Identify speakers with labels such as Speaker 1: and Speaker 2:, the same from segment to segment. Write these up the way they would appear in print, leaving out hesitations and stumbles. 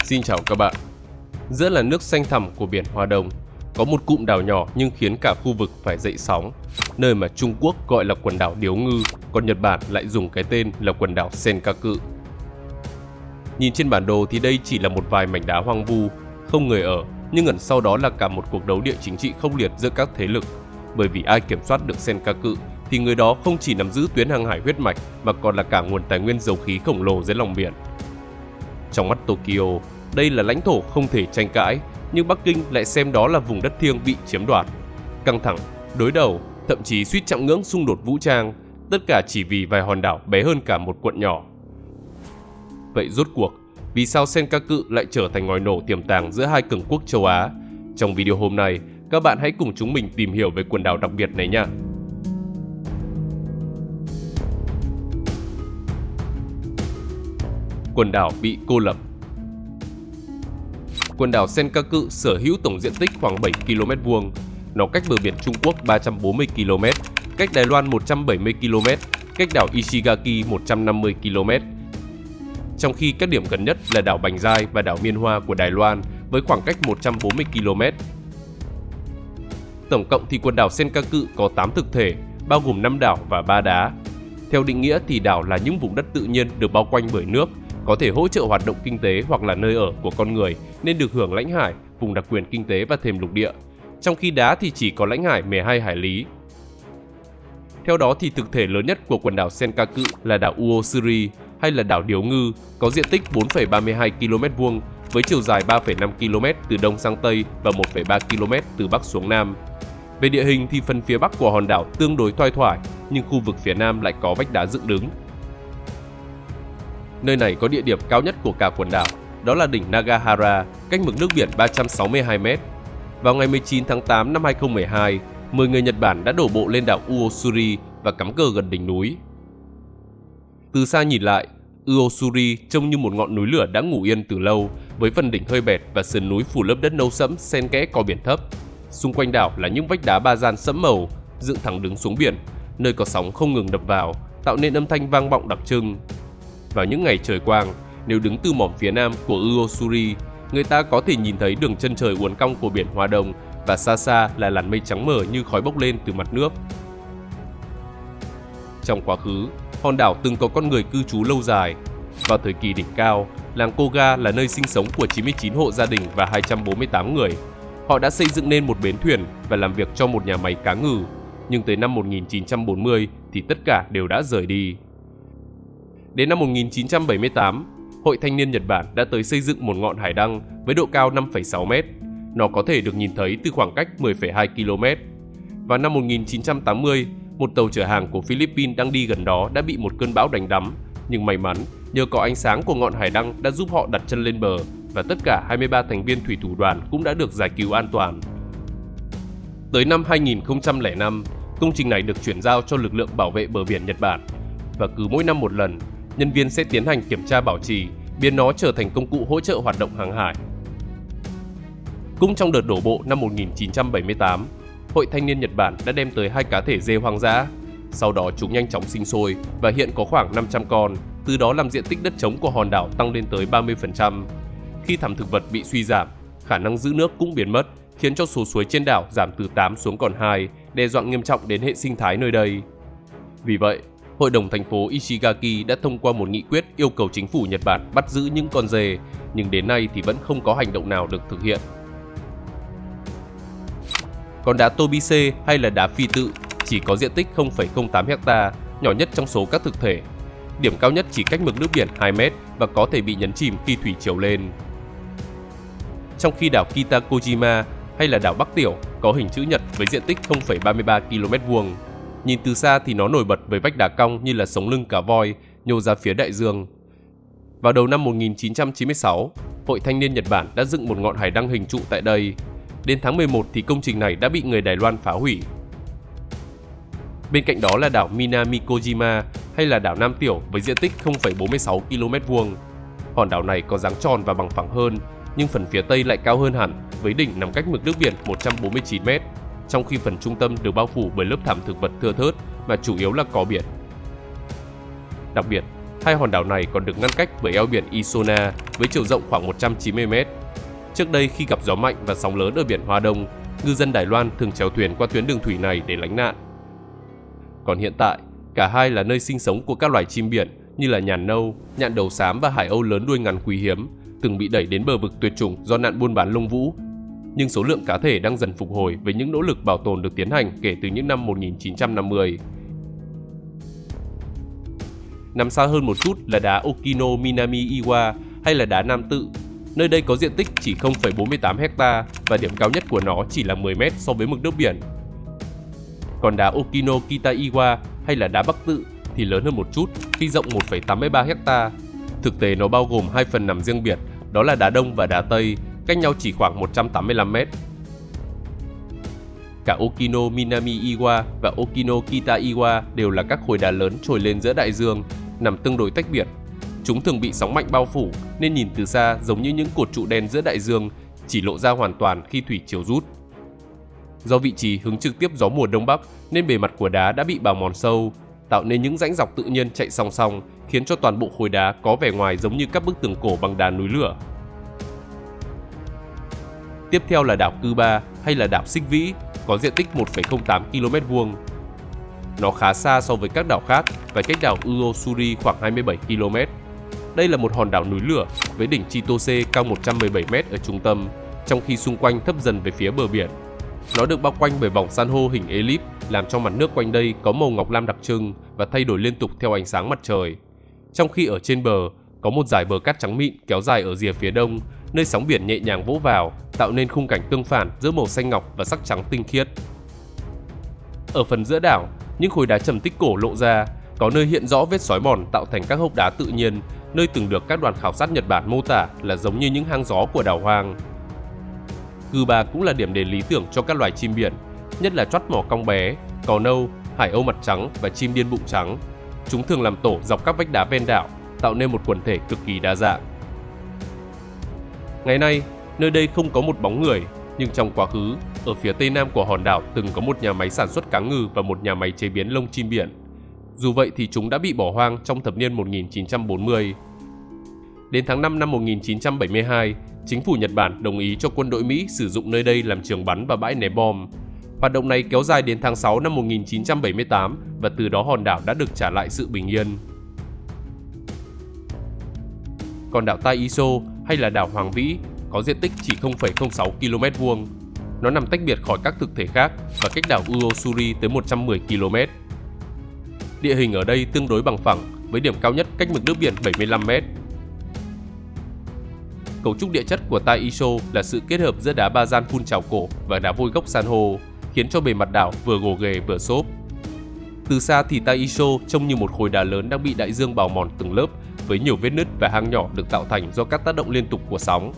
Speaker 1: Xin chào các bạn. Giữa làn nước xanh thẳm của biển Hoa Đông, có một cụm đảo nhỏ nhưng khiến cả khu vực phải dậy sóng, nơi mà Trung Quốc gọi là quần đảo Điếu Ngư, còn Nhật Bản lại dùng cái tên là quần đảo Senkaku. Nhìn trên bản đồ thì đây chỉ là một vài mảnh đá hoang vu, không người ở, nhưng ẩn sau đó là cả một cuộc đấu địa chính trị khốc liệt giữa các thế lực. Bởi vì ai kiểm soát được Senkaku thì người đó không chỉ nắm giữ tuyến hàng hải huyết mạch mà còn là cả nguồn tài nguyên dầu khí khổng lồ dưới lòng biển. Trong mắt Tokyo, đây là lãnh thổ không thể tranh cãi, nhưng Bắc Kinh lại xem đó là vùng đất thiêng bị chiếm đoạt. Căng thẳng, đối đầu, thậm chí suýt chạm ngưỡng xung đột vũ trang, tất cả chỉ vì vài hòn đảo bé hơn cả một quận nhỏ. Vậy rốt cuộc, vì sao Senkaku lại trở thành ngòi nổ tiềm tàng giữa hai cường quốc châu Á? Trong video hôm nay, các bạn hãy cùng chúng mình tìm hiểu về quần đảo đặc biệt này nha. Quần đảo bị cô lập. Quần đảo Senkaku sở hữu tổng diện tích khoảng 7 km vuông. Nó cách bờ biển Trung Quốc 340 km, cách Đài Loan 170 km, cách đảo Ishigaki 150 km. Trong khi các điểm gần nhất là đảo Bành Giai và đảo Miên Hoa của Đài Loan với khoảng cách 140 km. Tổng cộng thì quần đảo Senkaku có 8 thực thể, bao gồm 5 đảo và 3 đá. Theo định nghĩa thì đảo là những vùng đất tự nhiên được bao quanh bởi nước, có thể hỗ trợ hoạt động kinh tế hoặc là nơi ở của con người nên được hưởng lãnh hải, vùng đặc quyền kinh tế và thềm lục địa. Trong khi đá thì chỉ có lãnh hải 12 hải lý. Theo đó thì thực thể lớn nhất của quần đảo Senkaku là đảo Uosuri hay là đảo Điếu Ngư, có diện tích 4,32 km vuông với chiều dài 3,5 km từ đông sang tây và 1,3 km từ bắc xuống nam. Về địa hình thì phần phía bắc của hòn đảo tương đối thoai thoải, nhưng khu vực phía nam lại có vách đá dựng đứng. Nơi này có địa điểm cao nhất của cả quần đảo, đó là đỉnh Nagahara, cách mực nước biển 362 m. Vào ngày 19 tháng 8 năm 2012, 10 người Nhật Bản đã đổ bộ lên đảo Uosuri và cắm cờ gần đỉnh núi. Từ xa nhìn lại, Uosuri trông như một ngọn núi lửa đã ngủ yên từ lâu, với phần đỉnh hơi bẹt và sườn núi phủ lớp đất nâu sẫm xen kẽ cò biển thấp. Xung quanh đảo là những vách đá ba gian sẫm màu, dựng thẳng đứng xuống biển, nơi có sóng không ngừng đập vào, tạo nên âm thanh vang vọng đặc trưng. Vào những ngày trời quang, nếu đứng từ mỏm phía nam của Uosuri, người ta có thể nhìn thấy đường chân trời uốn cong của biển Hoa Đông và xa xa là làn mây trắng mờ như khói bốc lên từ mặt nước. Trong quá khứ, hòn đảo từng có con người cư trú lâu dài. Vào thời kỳ đỉnh cao, làng Koga là nơi sinh sống của 99 hộ gia đình và 248 người. Họ đã xây dựng nên một bến thuyền và làm việc cho một nhà máy cá ngừ, nhưng tới năm 1940 thì tất cả đều đã rời đi. Đến năm 1978, Hội Thanh niên Nhật Bản đã tới xây dựng một ngọn hải đăng với độ cao 5,6 m. Nó có thể được nhìn thấy từ khoảng cách 10,2 km. Vào năm 1980, một tàu chở hàng của Philippines đang đi gần đó đã bị một cơn bão đánh đắm, nhưng may mắn nhờ có ánh sáng của ngọn hải đăng đã giúp họ đặt chân lên bờ và tất cả 23 thành viên thủy thủ đoàn cũng đã được giải cứu an toàn. Tới năm 2005, công trình này được chuyển giao cho lực lượng bảo vệ bờ biển Nhật Bản và cứ mỗi năm một lần, nhân viên sẽ tiến hành kiểm tra bảo trì, biến nó trở thành công cụ hỗ trợ hoạt động hàng hải. Cũng trong đợt đổ bộ năm 1978, Hội Thanh niên Nhật Bản đã đem tới 2 cá thể dê hoang dã. Sau đó chúng nhanh chóng sinh sôi và hiện có khoảng 500 con, từ đó làm diện tích đất trống của hòn đảo tăng lên tới 30%. Khi thảm thực vật bị suy giảm, khả năng giữ nước cũng biến mất, khiến cho số suối trên đảo giảm từ 8 xuống còn 2, đe dọa nghiêm trọng đến hệ sinh thái nơi đây. Vì vậy, Hội đồng thành phố Ishigaki đã thông qua một nghị quyết yêu cầu chính phủ Nhật Bản bắt giữ những con dê, nhưng đến nay thì vẫn không có hành động nào được thực hiện. Còn đá Tobise hay là đá phi tự chỉ có diện tích 0,08 ha, nhỏ nhất trong số các thực thể. Điểm cao nhất chỉ cách mực nước biển 2 m và có thể bị nhấn chìm khi thủy triều lên. Trong khi đảo Kitakojima hay là đảo Bắc Tiểu có hình chữ nhật với diện tích 0,33 km vuông. Nhìn từ xa thì nó nổi bật với vách đá cong như là sống lưng cá voi nhô ra phía đại dương. Vào đầu năm 1996, Hội Thanh niên Nhật Bản đã dựng một ngọn hải đăng hình trụ tại đây. Đến tháng 11 thì công trình này đã bị người Đài Loan phá hủy. Bên cạnh đó là đảo Minami-Kojima hay là đảo Nam Tiểu với diện tích 0,46 km vuông. Hòn đảo này có dáng tròn và bằng phẳng hơn, nhưng phần phía tây lại cao hơn hẳn với đỉnh nằm cách mực nước biển 149 m, trong khi phần trung tâm được bao phủ bởi lớp thảm thực vật thưa thớt mà chủ yếu là cỏ biển. Đặc biệt, Hai hòn đảo này còn được ngăn cách bởi eo biển Isona với chiều rộng khoảng 190 m. Trước đây khi gặp gió mạnh và sóng lớn ở biển Hoa Đông, ngư dân Đài Loan thường chèo thuyền qua tuyến đường thủy này để lánh nạn. Còn hiện tại, cả hai là nơi sinh sống của các loài chim biển như là nhàn nâu, nhạn đầu xám và hải âu lớn đuôi ngắn quý hiếm, từng bị đẩy đến bờ vực tuyệt chủng do nạn buôn bán lông vũ. Nhưng số lượng cá thể đang dần phục hồi với những nỗ lực bảo tồn được tiến hành kể từ những năm 1950. Nằm xa hơn một chút là đá Okino Minami Iwa hay là đá Nam Tự. Nơi đây có diện tích chỉ 0,48 ha và điểm cao nhất của nó chỉ là 10 m so với mực nước biển. Còn đá Okino Kita Iwa hay là đá Bắc Tự thì lớn hơn một chút khi rộng 1,83 ha. Thực tế nó bao gồm hai phần nằm riêng biệt, đó là đá Đông và đá Tây, cách nhau chỉ khoảng 185 m. Cả Okino Minami Iwa và Okino Kita Iwa đều là các khối đá lớn trồi lên giữa đại dương, nằm tương đối tách biệt. Chúng thường bị sóng mạnh bao phủ nên nhìn từ xa giống như những cột trụ đen giữa đại dương, chỉ lộ ra hoàn toàn khi thủy triều rút. Do vị trí hứng trực tiếp gió mùa Đông Bắc nên bề mặt của đá đã bị bào mòn sâu, tạo nên những rãnh dọc tự nhiên chạy song song, khiến cho toàn bộ khối đá có vẻ ngoài giống như các bức tường cổ bằng đá núi lửa. Tiếp theo là đảo Cuba hay là đảo Xích Vĩ, có diện tích 1,08 km². Nó khá xa so với các đảo khác và cách đảo Uosuri khoảng 27 km. Đây là một hòn đảo núi lửa với đỉnh Chitose cao 117 m ở trung tâm, trong khi xung quanh thấp dần về phía bờ biển. Nó được bao quanh bởi vòng san hô hình elip, làm cho mặt nước quanh đây có màu ngọc lam đặc trưng và thay đổi liên tục theo ánh sáng mặt trời. Trong khi ở trên bờ, có một dải bờ cát trắng mịn kéo dài ở rìa phía đông, nơi sóng biển nhẹ nhàng vỗ vào, tạo nên khung cảnh tương phản giữa màu xanh ngọc và sắc trắng tinh khiết. Ở phần giữa đảo, những khối đá trầm tích cổ lộ ra, có nơi hiện rõ vết xói mòn tạo thành các hốc đá tự nhiên, nơi từng được các đoàn khảo sát Nhật Bản mô tả là giống như những hang gió của đảo hoang. Cuba cũng là điểm đến lý tưởng cho các loài chim biển, nhất là trót mỏ cong bé, cò nâu, hải âu mặt trắng và chim điên bụng trắng. Chúng thường làm tổ dọc các vách đá ven đảo, tạo nên một quần thể cực kỳ đa dạng. Ngày nay, nơi đây không có một bóng người, nhưng trong quá khứ, ở phía tây nam của hòn đảo từng có một nhà máy sản xuất cá ngừ và một nhà máy chế biến lông chim biển. Dù vậy thì chúng đã bị bỏ hoang trong thập niên 1940. Đến tháng 5 năm 1972, chính phủ Nhật Bản đồng ý cho quân đội Mỹ sử dụng nơi đây làm trường bắn và bãi ném bom. Hoạt động này kéo dài đến tháng 6 năm 1978 và từ đó hòn đảo đã được trả lại sự bình yên. Còn đảo Taiso hay là đảo Hoàng Vĩ có diện tích chỉ 0,06 km². Nó nằm tách biệt khỏi các thực thể khác và cách đảo Uosuri tới 110 km. Địa hình ở đây tương đối bằng phẳng với điểm cao nhất cách mực nước biển 75 m. Cấu trúc địa chất của Taiso là sự kết hợp giữa đá ba gian phun trào cổ và đá vôi gốc san hô, khiến cho bề mặt đảo vừa gồ ghề vừa xốp. Từ xa thì Taiso trông như một khối đá lớn đang bị đại dương bào mòn từng lớp với nhiều vết nứt và hang nhỏ được tạo thành do các tác động liên tục của sóng.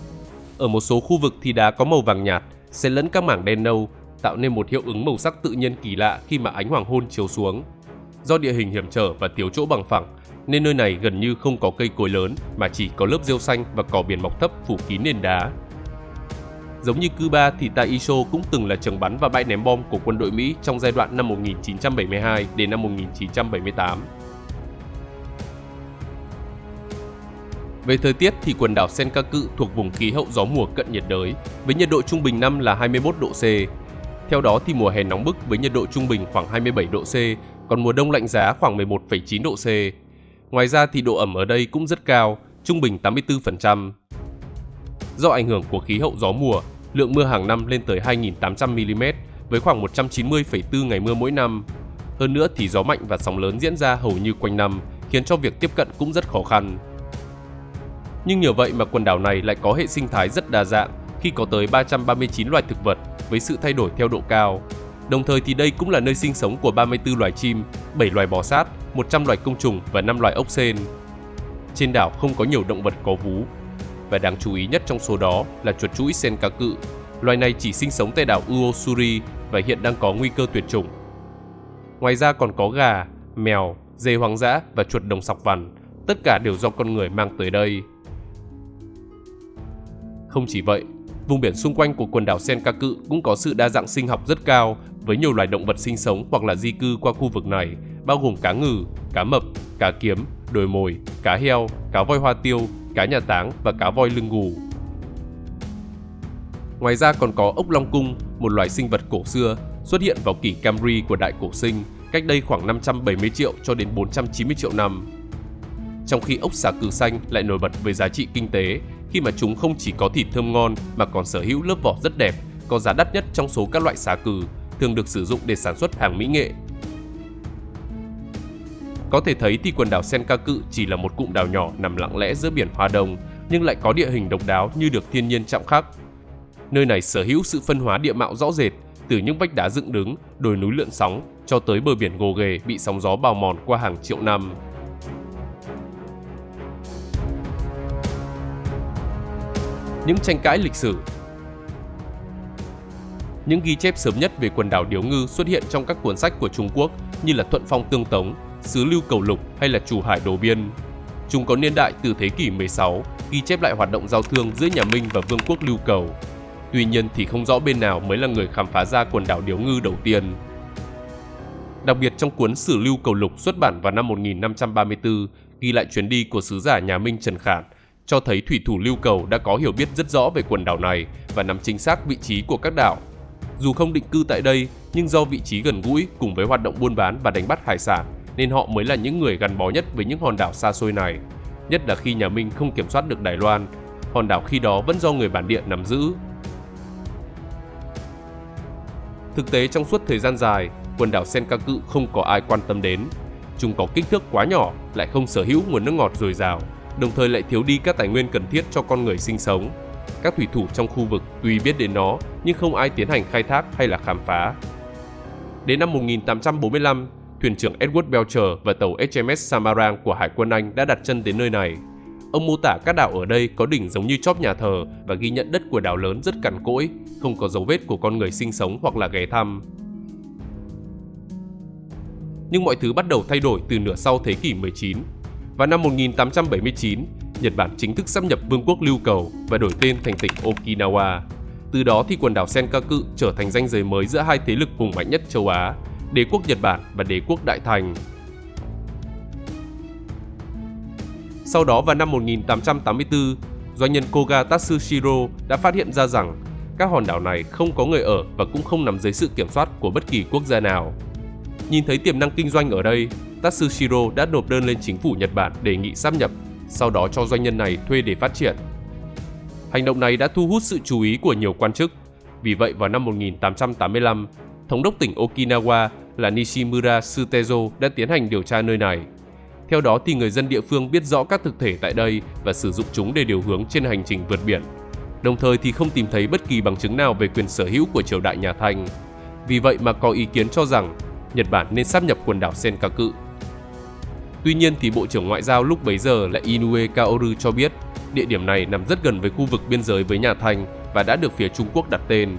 Speaker 1: Ở một số khu vực thì đá có màu vàng nhạt, xen lẫn các mảng đen nâu, tạo nên một hiệu ứng màu sắc tự nhiên kỳ lạ khi mà ánh hoàng hôn chiếu xuống. Do địa hình hiểm trở và thiếu chỗ bằng phẳng, nên nơi này gần như không có cây cối lớn mà chỉ có lớp rêu xanh và cỏ biển mọc thấp phủ kín nền đá. Giống như Cuba thì Taiso cũng từng là trường bắn và bãi ném bom của quân đội Mỹ trong giai đoạn năm 1972 đến năm 1978. Về thời tiết thì quần đảo Senkaku thuộc vùng khí hậu gió mùa cận nhiệt đới với nhiệt độ trung bình năm là 21 độ C. Theo đó thì mùa hè nóng bức với nhiệt độ trung bình khoảng 27 độ C, còn mùa đông lạnh giá khoảng 11,9 độ C. Ngoài ra thì độ ẩm ở đây cũng rất cao, trung bình 84%. Do ảnh hưởng của khí hậu gió mùa, lượng mưa hàng năm lên tới 2.800 mm với khoảng 190,4 ngày mưa mỗi năm. Hơn nữa thì gió mạnh và sóng lớn diễn ra hầu như quanh năm, khiến cho việc tiếp cận cũng rất khó khăn. Nhưng nhờ vậy mà quần đảo này lại có hệ sinh thái rất đa dạng khi có tới 339 loài thực vật với sự thay đổi theo độ cao. Đồng thời thì đây cũng là nơi sinh sống của 34 loài chim, 7 loài bò sát, 100 loài côn trùng và 5 loài ốc sên. Trên đảo không có nhiều động vật có vú. Và đáng chú ý nhất trong số đó là chuột chũi Senkaku. Loài này chỉ sinh sống tại đảo Uosuri và hiện đang có nguy cơ tuyệt chủng. Ngoài ra còn có gà, mèo, dê hoang dã và chuột đồng sọc vằn. Tất cả đều do con người mang tới đây. Không chỉ vậy, vùng biển xung quanh của quần đảo Senkaku cũng có sự đa dạng sinh học rất cao với nhiều loài động vật sinh sống hoặc là di cư qua khu vực này, bao gồm cá ngừ, cá mập, cá kiếm, đồi mồi, cá heo, cá voi hoa tiêu, cá nhà táng và cá voi lưng gù. Ngoài ra còn có ốc long cung, một loài sinh vật cổ xưa xuất hiện vào kỷ Camry của Đại Cổ Sinh cách đây khoảng 570 triệu cho đến 490 triệu năm. Trong khi ốc xà cừ xanh lại nổi bật với giá trị kinh tế khi mà chúng không chỉ có thịt thơm ngon mà còn sở hữu lớp vỏ rất đẹp, có giá đắt nhất trong số các loại xà cừ, thường được sử dụng để sản xuất hàng mỹ nghệ. Có thể thấy thì quần đảo Senkaku chỉ là một cụm đảo nhỏ nằm lặng lẽ giữa biển Hoa Đông, nhưng lại có địa hình độc đáo như được thiên nhiên chạm khắc. Nơi này sở hữu sự phân hóa địa mạo rõ rệt, từ những vách đá dựng đứng, đồi núi lượn sóng cho tới bờ biển gồ ghề bị sóng gió bào mòn qua hàng triệu năm. Những tranh cãi lịch sử. Những ghi chép sớm nhất về quần đảo Điếu Ngư xuất hiện trong các cuốn sách của Trung Quốc như là Thuận Phong Tương Tống, Sứ Lưu Cầu Lục hay là Chủ Hải Đồ Biên. Chúng có niên đại từ thế kỷ 16, ghi chép lại hoạt động giao thương giữa nhà Minh và Vương quốc Lưu Cầu. Tuy nhiên thì không rõ bên nào mới là người khám phá ra quần đảo Điếu Ngư đầu tiên. Đặc biệt trong cuốn Sử Lưu Cầu Lục xuất bản vào năm 1534, ghi lại chuyến đi của sứ giả nhà Minh Trần Khản, cho thấy thủy thủ Lưu Cầu đã có hiểu biết rất rõ về quần đảo này và nắm chính xác vị trí của các đảo. Dù không định cư tại đây, nhưng do vị trí gần gũi cùng với hoạt động buôn bán và đánh bắt hải sản, nên họ mới là những người gắn bó nhất với những hòn đảo xa xôi này. Nhất là khi nhà Minh không kiểm soát được Đài Loan, hòn đảo khi đó vẫn do người bản địa nắm giữ. Thực tế trong suốt thời gian dài, quần đảo Senkaku không có ai quan tâm đến. Chúng có kích thước quá nhỏ, lại không sở hữu nguồn nước ngọt dồi dào, đồng thời lại thiếu đi các tài nguyên cần thiết cho con người sinh sống. Các thủy thủ trong khu vực tuy biết đến nó, nhưng không ai tiến hành khai thác hay là khám phá. Đến năm 1845, thuyền trưởng Edward Belcher và tàu HMS Samarang của Hải quân Anh đã đặt chân đến nơi này. Ông mô tả các đảo ở đây có đỉnh giống như chóp nhà thờ và ghi nhận đất của đảo lớn rất cằn cỗi, không có dấu vết của con người sinh sống hoặc là ghé thăm. Nhưng mọi thứ bắt đầu thay đổi từ nửa sau thế kỷ 19. Vào năm 1879, Nhật Bản chính thức sáp nhập Vương quốc Lưu Cầu và đổi tên thành tỉnh Okinawa. Từ đó thì quần đảo Senkaku trở thành ranh giới mới giữa hai thế lực hùng mạnh nhất châu Á, Đế quốc Nhật Bản và Đế quốc Đại Thành. Sau đó vào năm 1884, doanh nhân Koga Tatsushiro đã phát hiện ra rằng các hòn đảo này không có người ở và cũng không nằm dưới sự kiểm soát của bất kỳ quốc gia nào. Nhìn thấy tiềm năng kinh doanh ở đây, Tatsushiro đã nộp đơn lên chính phủ Nhật Bản đề nghị sáp nhập, sau đó cho doanh nhân này thuê để phát triển. Hành động này đã thu hút sự chú ý của nhiều quan chức. Vì vậy vào năm 1885, thống đốc tỉnh Okinawa là Nishimura Tsutezo đã tiến hành điều tra nơi này. Theo đó thì người dân địa phương biết rõ các thực thể tại đây và sử dụng chúng để điều hướng trên hành trình vượt biển. Đồng thời thì không tìm thấy bất kỳ bằng chứng nào về quyền sở hữu của triều đại nhà Thanh. Vì vậy mà có ý kiến cho rằng Nhật Bản nên sáp nhập quần đảo Senkaku. Tuy nhiên thì Bộ trưởng Ngoại giao lúc bấy giờ là Inoue Kaoru cho biết địa điểm này nằm rất gần với khu vực biên giới với nhà Thanh và đã được phía Trung Quốc đặt tên.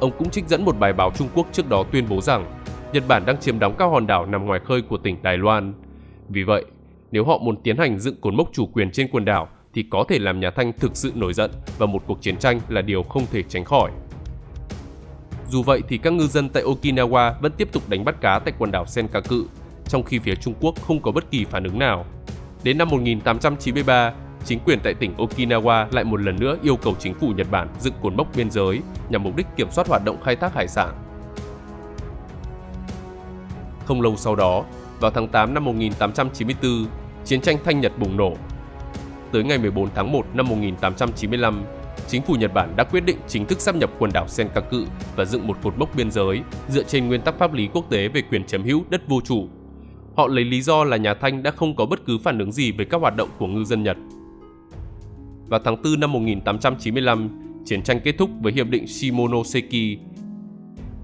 Speaker 1: Ông cũng trích dẫn một bài báo Trung Quốc trước đó tuyên bố rằng Nhật Bản đang chiếm đóng các hòn đảo nằm ngoài khơi của tỉnh Đài Loan. Vì vậy, nếu họ muốn tiến hành dựng cột mốc chủ quyền trên quần đảo thì có thể làm nhà Thanh thực sự nổi giận và một cuộc chiến tranh là điều không thể tránh khỏi. Dù vậy thì các ngư dân tại Okinawa vẫn tiếp tục đánh bắt cá tại quần đảo Senkaku, trong khi phía Trung Quốc không có bất kỳ phản ứng nào. Đến năm 1893, chính quyền tại tỉnh Okinawa lại một lần nữa yêu cầu chính phủ Nhật Bản dựng cột mốc biên giới nhằm mục đích kiểm soát hoạt động khai thác hải sản. Không lâu sau đó, vào tháng 8 năm 1894, chiến tranh Thanh Nhật bùng nổ. Tới ngày 14 tháng 1 năm 1895, chính phủ Nhật Bản đã quyết định chính thức sáp nhập quần đảo Senkaku và dựng một cột mốc biên giới dựa trên nguyên tắc pháp lý quốc tế về quyền chiếm hữu đất vô chủ. Họ lấy lý do là nhà Thanh đã không có bất cứ phản ứng gì với các hoạt động của ngư dân Nhật. Vào tháng 4 năm 1895, chiến tranh kết thúc với hiệp định Shimonoseki.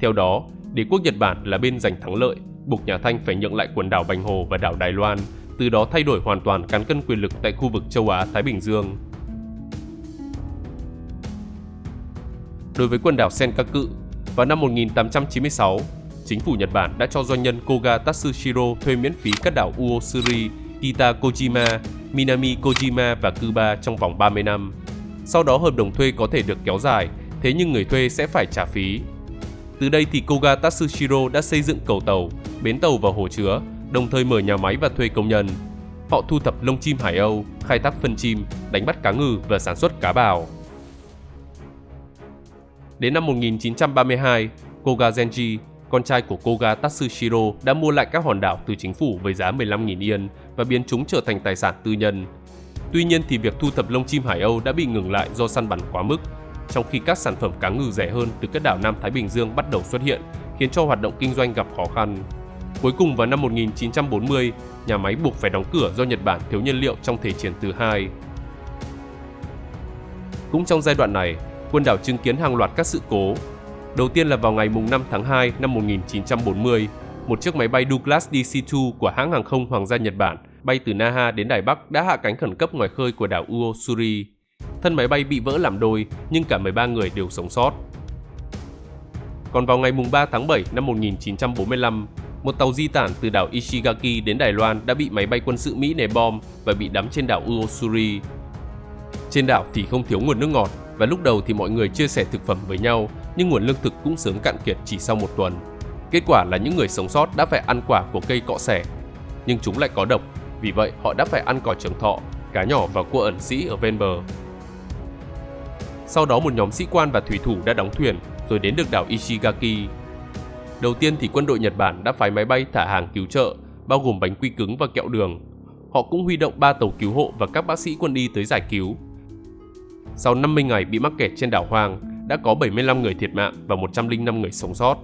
Speaker 1: Theo đó, đế quốc Nhật Bản là bên giành thắng lợi, buộc nhà Thanh phải nhượng lại quần đảo Bành Hồ và đảo Đài Loan, từ đó thay đổi hoàn toàn cán cân quyền lực tại khu vực châu Á-Thái Bình Dương. Đối với quần đảo Senkaku, vào năm 1896, chính phủ Nhật Bản đã cho doanh nhân Koga Tatsushiro thuê miễn phí các đảo Uosuri, Kitakojima, Minami Kojima và Kuba trong vòng 30 năm. Sau đó hợp đồng thuê có thể được kéo dài, thế nhưng người thuê sẽ phải trả phí. Từ đây thì Koga Tatsushiro đã xây dựng cầu tàu, bến tàu và hồ chứa, đồng thời mở nhà máy và thuê công nhân. Họ thu thập lông chim Hải Âu, khai thác phân chim, đánh bắt cá ngừ và sản xuất cá bào. Đến năm 1932, Koga Zenji, con trai của Koga Tatsushiro, đã mua lại các hòn đảo từ chính phủ với giá 15.000 yên và biến chúng trở thành tài sản tư nhân. Tuy nhiên thì việc thu thập lông chim Hải Âu đã bị ngừng lại do săn bắn quá mức, trong khi các sản phẩm cá ngừ rẻ hơn từ các đảo Nam Thái Bình Dương bắt đầu xuất hiện, khiến cho hoạt động kinh doanh gặp khó khăn. Cuối cùng vào năm 1940, nhà máy buộc phải đóng cửa do Nhật Bản thiếu nhân liệu trong Thế chiến thứ hai. Cũng trong giai đoạn này, quần đảo chứng kiến hàng loạt các sự cố. Đầu tiên là vào ngày 5 tháng 2 năm 1940, một chiếc máy bay Douglas DC-2 của hãng hàng không Hoàng gia Nhật Bản bay từ Naha đến Đài Bắc đã hạ cánh khẩn cấp ngoài khơi của đảo Uosuri. Thân máy bay bị vỡ làm đôi nhưng cả 13 người đều sống sót. Còn vào ngày 3 tháng 7 năm 1945, một tàu di tản từ đảo Ishigaki đến Đài Loan đã bị máy bay quân sự Mỹ ném bom và bị đắm trên đảo Uosuri. Trên đảo thì không thiếu nguồn nước ngọt và lúc đầu thì mọi người chia sẻ thực phẩm với nhau, nhưng nguồn lương thực cũng sớm cạn kiệt chỉ sau một tuần. Kết quả là những người sống sót đã phải ăn quả của cây cọ xẻ, nhưng chúng lại có độc, vì vậy họ đã phải ăn cỏ trường thọ, cá nhỏ và cua ẩn sĩ ở ven bờ. Sau đó một nhóm sĩ quan và thủy thủ đã đóng thuyền rồi đến được đảo Ishigaki. Đầu tiên thì quân đội Nhật Bản đã phái máy bay thả hàng cứu trợ, bao gồm bánh quy cứng và kẹo đường. Họ cũng huy động 3 tàu cứu hộ và các bác sĩ quân y tới giải cứu. Sau 50 ngày bị mắc kẹt trên đảo hoang, đã có 75 người thiệt mạng và 105 người sống sót.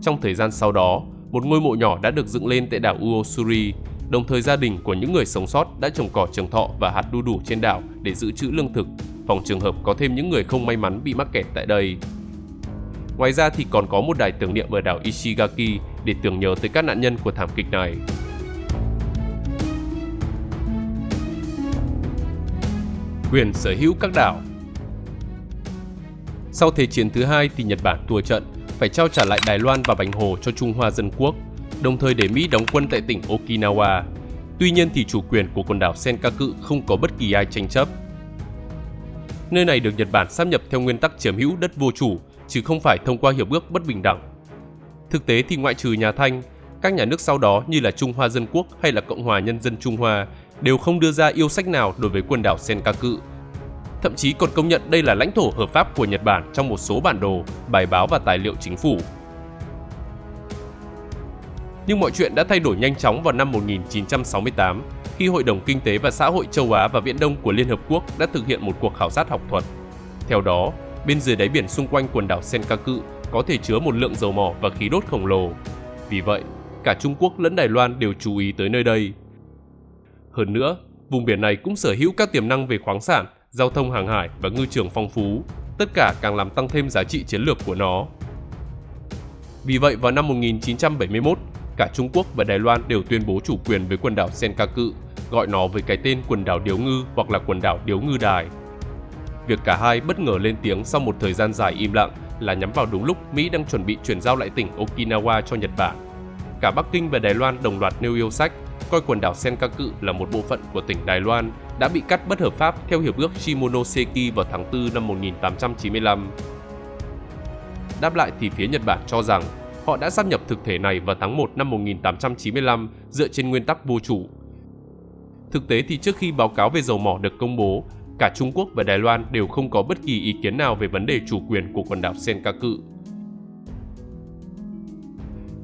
Speaker 1: Trong thời gian sau đó, một ngôi mộ nhỏ đã được dựng lên tại đảo Uosuri, đồng thời gia đình của những người sống sót đã trồng cỏ trường thọ và hạt đu đủ trên đảo để giữ trữ lương thực, phòng trường hợp có thêm những người không may mắn bị mắc kẹt tại đây. Ngoài ra thì còn có một đài tưởng niệm ở đảo Ishigaki để tưởng nhớ tới các nạn nhân của thảm kịch này. Quyền sở hữu các đảo. Sau Thế chiến thứ hai thì Nhật Bản thua trận, phải trao trả lại Đài Loan và Bành Hồ cho Trung Hoa Dân Quốc, đồng thời để Mỹ đóng quân tại tỉnh Okinawa. Tuy nhiên thì chủ quyền của quần đảo Senkaku không có bất kỳ ai tranh chấp. Nơi này được Nhật Bản sáp nhập theo nguyên tắc chiếm hữu đất vô chủ, chứ không phải thông qua hiệp ước bất bình đẳng. Thực tế thì ngoại trừ nhà Thanh, các nhà nước sau đó như là Trung Hoa Dân Quốc hay là Cộng hòa Nhân dân Trung Hoa đều không đưa ra yêu sách nào đối với quần đảo Senkaku. Thậm chí còn công nhận đây là lãnh thổ hợp pháp của Nhật Bản trong một số bản đồ, bài báo và tài liệu chính phủ. Nhưng mọi chuyện đã thay đổi nhanh chóng vào năm 1968 khi Hội đồng Kinh tế và Xã hội Châu Á và Viễn Đông của Liên Hợp Quốc đã thực hiện một cuộc khảo sát học thuật. Theo đó, bên dưới đáy biển xung quanh quần đảo Senkaku có thể chứa một lượng dầu mỏ và khí đốt khổng lồ. Vì vậy, cả Trung Quốc lẫn Đài Loan đều chú ý tới nơi đây. Hơn nữa, vùng biển này cũng sở hữu các tiềm năng về khoáng sản, giao thông hàng hải và ngư trường phong phú, tất cả càng làm tăng thêm giá trị chiến lược của nó. Vì vậy, vào năm 1971, cả Trung Quốc và Đài Loan đều tuyên bố chủ quyền với quần đảo Senkaku, gọi nó với cái tên quần đảo Điếu Ngư hoặc là quần đảo Điếu Ngư Đài. Việc cả hai bất ngờ lên tiếng sau một thời gian dài im lặng là nhắm vào đúng lúc Mỹ đang chuẩn bị chuyển giao lại tỉnh Okinawa cho Nhật Bản. Cả Bắc Kinh và Đài Loan đồng loạt nêu yêu sách, coi quần đảo Senkaku là một bộ phận của tỉnh Đài Loan đã bị cắt bất hợp pháp theo Hiệp ước Shimonoseki vào tháng 4 năm 1895. Đáp lại thì phía Nhật Bản cho rằng họ đã sáp nhập thực thể này vào tháng 1 năm 1895 dựa trên nguyên tắc vô chủ. Thực tế thì trước khi báo cáo về dầu mỏ được công bố, cả Trung Quốc và Đài Loan đều không có bất kỳ ý kiến nào về vấn đề chủ quyền của quần đảo Senkaku.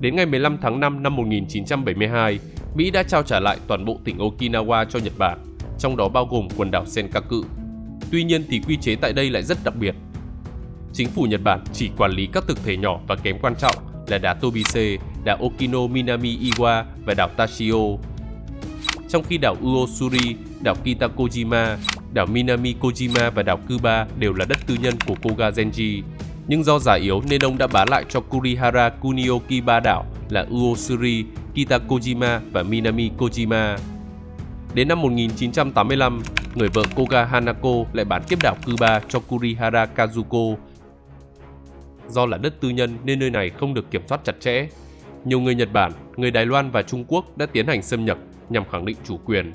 Speaker 1: Đến ngày 15 tháng 5 năm 1972, Mỹ đã trao trả lại toàn bộ tỉnh Okinawa cho Nhật Bản, trong đó bao gồm quần đảo Senkaku. Tuy nhiên thì quy chế tại đây lại rất đặc biệt. Chính phủ Nhật Bản chỉ quản lý các thực thể nhỏ và kém quan trọng là đá Tobise, đảo Okino Minami Iwa và đảo Tashio. Trong khi đảo Uosuri, đảo Kitakojima, đảo Minami Kojima và đảo Kuba đều là đất tư nhân của Koga Zenji. Nhưng do già yếu nên ông đã bán lại cho Kurihara Kunioki 3 đảo là Uosuri, Kitakojima và Minami Kojima. Đến năm 1985, người vợ Koga Hanako lại bán tiếp đảo Kuba cho Kurihara Kazuko. Do là đất tư nhân nên nơi này không được kiểm soát chặt chẽ. Nhiều người Nhật Bản, người Đài Loan và Trung Quốc đã tiến hành xâm nhập nhằm khẳng định chủ quyền.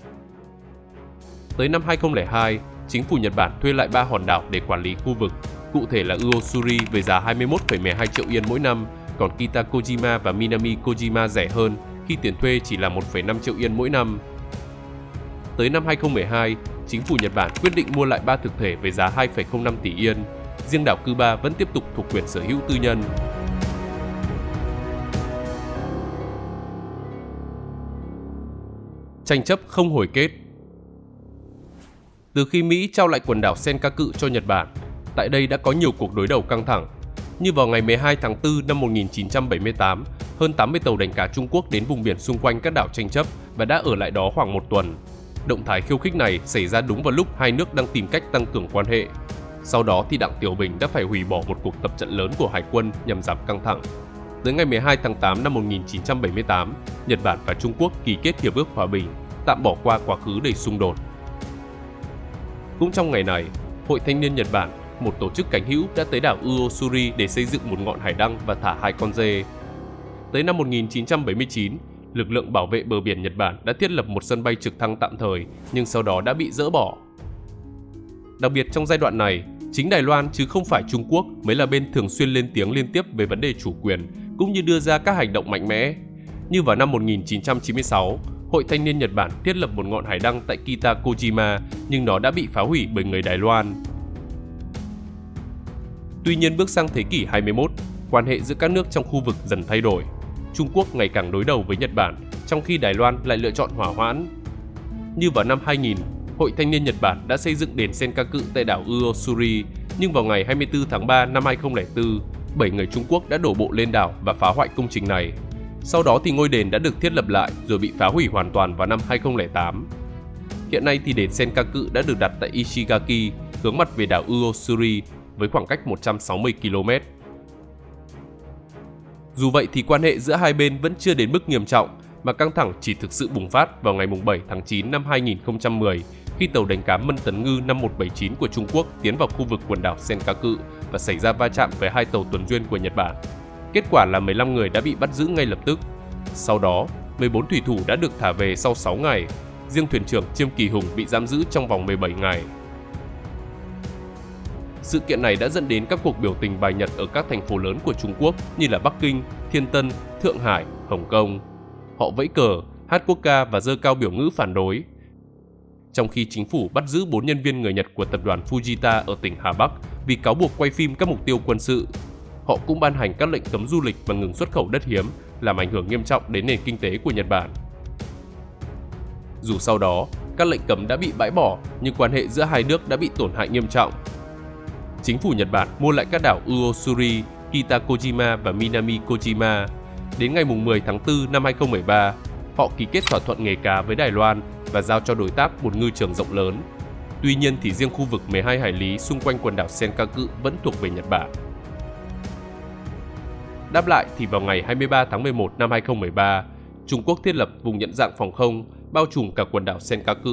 Speaker 1: Tới năm 2002, chính phủ Nhật Bản thuê lại 3 hòn đảo để quản lý khu vực, cụ thể là Uosuri với giá 21,12 triệu yên mỗi năm, còn Kitakojima và Minami Kojima rẻ hơn khi tiền thuê chỉ là 1,5 triệu yên mỗi năm. tới năm 2012, chính phủ Nhật Bản quyết định mua lại 3 thực thể với giá 2,05 tỷ yên. Riêng đảo Cuba vẫn tiếp tục thuộc quyền sở hữu tư nhân. Tranh chấp không hồi kết. Từ khi Mỹ trao lại quần đảo Senkaku cho Nhật Bản, tại đây đã có nhiều cuộc đối đầu căng thẳng. Như vào ngày 12 tháng 4 năm 1978, hơn 80 tàu đánh cá Trung Quốc đến vùng biển xung quanh các đảo tranh chấp và đã ở lại đó khoảng một tuần. Động thái khiêu khích này xảy ra đúng vào lúc hai nước đang tìm cách tăng cường quan hệ. Sau đó thì Đặng Tiểu Bình đã phải hủy bỏ một cuộc tập trận lớn của Hải quân nhằm giảm căng thẳng. Tới ngày 12 tháng 8 năm 1978, Nhật Bản và Trung Quốc ký kết hiệp ước hòa bình, tạm bỏ qua quá khứ đầy xung đột. Cũng trong ngày này, Hội Thanh niên Nhật Bản, một tổ chức cánh hữu, đã tới đảo Uosuri để xây dựng một ngọn hải đăng và thả 2 con dê. Tới năm 1979, lực lượng bảo vệ bờ biển Nhật Bản đã thiết lập một sân bay trực thăng tạm thời, nhưng sau đó đã bị dỡ bỏ. Đặc biệt trong giai đoạn này, chính Đài Loan chứ không phải Trung Quốc mới là bên thường xuyên lên tiếng liên tiếp về vấn đề chủ quyền, cũng như đưa ra các hành động mạnh mẽ. Như vào năm 1996, Hội Thanh niên Nhật Bản thiết lập một ngọn hải đăng tại Kitakojima, nhưng nó đã bị phá hủy bởi người Đài Loan. Tuy nhiên, bước sang thế kỷ 21, quan hệ giữa các nước trong khu vực dần thay đổi. Trung Quốc ngày càng đối đầu với Nhật Bản, trong khi Đài Loan lại lựa chọn hòa hoãn. Như vào năm 2000, Hội Thanh niên Nhật Bản đã xây dựng đền Senkaku tại đảo Uosuri, nhưng vào ngày 24 tháng 3 năm 2004, 7 người Trung Quốc đã đổ bộ lên đảo và phá hoại công trình này. Sau đó thì ngôi đền đã được thiết lập lại rồi bị phá hủy hoàn toàn vào năm 2008. Hiện nay thì đền Senkaku đã được đặt tại Ishigaki, hướng mặt về đảo Uosuri với khoảng cách 160 km. Dù vậy thì quan hệ giữa hai bên vẫn chưa đến mức nghiêm trọng, mà căng thẳng chỉ thực sự bùng phát vào ngày 7 tháng 9 năm 2010 khi tàu đánh cá Mân Tấn Ngư 5179 của Trung Quốc tiến vào khu vực quần đảo Senkaku và xảy ra va chạm với 2 tàu tuần duyên của Nhật Bản. Kết quả là 15 người đã bị bắt giữ ngay lập tức. Sau đó, 14 thủy thủ đã được thả về sau 6 ngày. Riêng thuyền trưởng Chiêm Kỳ Hùng bị giam giữ trong vòng 17 ngày. Sự kiện này đã dẫn đến các cuộc biểu tình bài Nhật ở các thành phố lớn của Trung Quốc như là Bắc Kinh, Thiên Tân, Thượng Hải, Hồng Kông. Họ vẫy cờ, hát quốc ca và giơ cao biểu ngữ phản đối. Trong khi chính phủ bắt giữ 4 nhân viên người Nhật của tập đoàn Fujita ở tỉnh Hà Bắc vì cáo buộc quay phim các mục tiêu quân sự. Họ cũng ban hành các lệnh cấm du lịch và ngừng xuất khẩu đất hiếm, làm ảnh hưởng nghiêm trọng đến nền kinh tế của Nhật Bản. Dù sau đó, các lệnh cấm đã bị bãi bỏ, nhưng quan hệ giữa hai nước đã bị tổn hại nghiêm trọng. Chính phủ Nhật Bản mua lại các đảo Uosuri, Kitakojima và Minami Kojima. Đến ngày 10 tháng 4 năm 2013, họ ký kết thỏa thuận nghề cá với Đài Loan và giao cho đối tác một ngư trường rộng lớn. Tuy nhiên thì riêng khu vực 12 hải lý xung quanh quần đảo Senkaku vẫn thuộc về Nhật Bản. Đáp lại thì vào ngày 23 tháng 11 năm 2013, Trung Quốc thiết lập vùng nhận dạng phòng không bao trùm cả quần đảo Senkaku.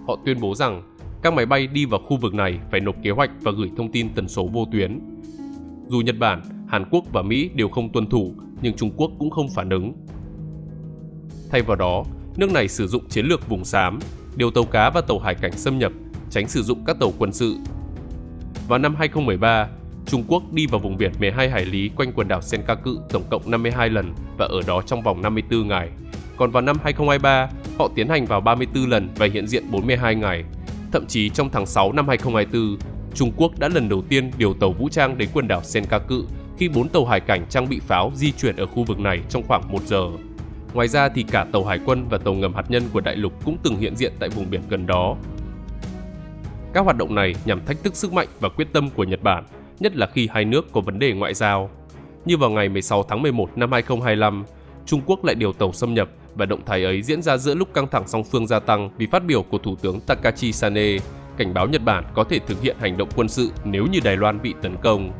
Speaker 1: Họ tuyên bố rằng các máy bay đi vào khu vực này phải nộp kế hoạch và gửi thông tin tần số vô tuyến. Dù Nhật Bản, Hàn Quốc và Mỹ đều không tuân thủ, nhưng Trung Quốc cũng không phản ứng. Thay vào đó, nước này sử dụng chiến lược vùng xám, điều tàu cá và tàu hải cảnh xâm nhập, tránh sử dụng các tàu quân sự. Vào năm 2013, Trung Quốc đi vào vùng biển 12 hải lý quanh quần đảo Senkaku tổng cộng 52 lần và ở đó trong vòng 54 ngày. Còn vào năm 2023, họ tiến hành vào 34 lần và hiện diện 42 ngày. Thậm chí trong tháng 6 năm 2024, Trung Quốc đã lần đầu tiên điều tàu vũ trang đến quần đảo Senkaku khi 4 tàu hải cảnh trang bị pháo di chuyển ở khu vực này trong khoảng 1 giờ. Ngoài ra thì cả tàu hải quân và tàu ngầm hạt nhân của đại lục cũng từng hiện diện tại vùng biển gần đó. Các hoạt động này nhằm thách thức sức mạnh và quyết tâm của Nhật Bản, nhất là khi hai nước có vấn đề ngoại giao. Như vào ngày 16 tháng 11 năm 2025, Trung Quốc lại điều tàu xâm nhập và động thái ấy diễn ra giữa lúc căng thẳng song phương gia tăng vì phát biểu của Thủ tướng Takashi Sane cảnh báo Nhật Bản có thể thực hiện hành động quân sự nếu như Đài Loan bị tấn công.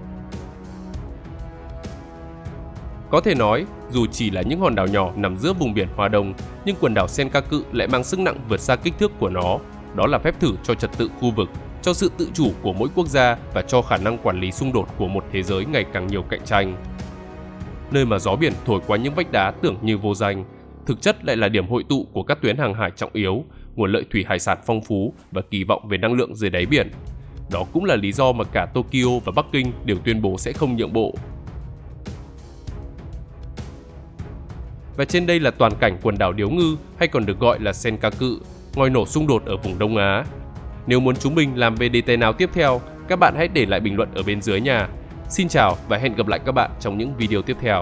Speaker 1: Có thể nói, dù chỉ là những hòn đảo nhỏ nằm giữa vùng biển Hoa Đông, nhưng quần đảo Senkaku lại mang sức nặng vượt xa kích thước của nó. Đó là phép thử cho trật tự khu vực, cho sự tự chủ của mỗi quốc gia và cho khả năng quản lý xung đột của một thế giới ngày càng nhiều cạnh tranh. Nơi mà gió biển thổi qua những vách đá tưởng như vô danh, thực chất lại là điểm hội tụ của các tuyến hàng hải trọng yếu, nguồn lợi thủy hải sản phong phú và kỳ vọng về năng lượng dưới đáy biển. Đó cũng là lý do mà cả Tokyo và Bắc Kinh đều tuyên bố sẽ không nhượng bộ. Và trên đây là toàn cảnh quần đảo Điếu Ngư hay còn được gọi là Senkaku. ngòi nổ xung đột ở vùng Đông Á. Nếu muốn chúng mình làm về đề tài nào tiếp theo, các bạn hãy để lại bình luận ở bên dưới nha. Xin chào và hẹn gặp lại các bạn trong những video tiếp theo.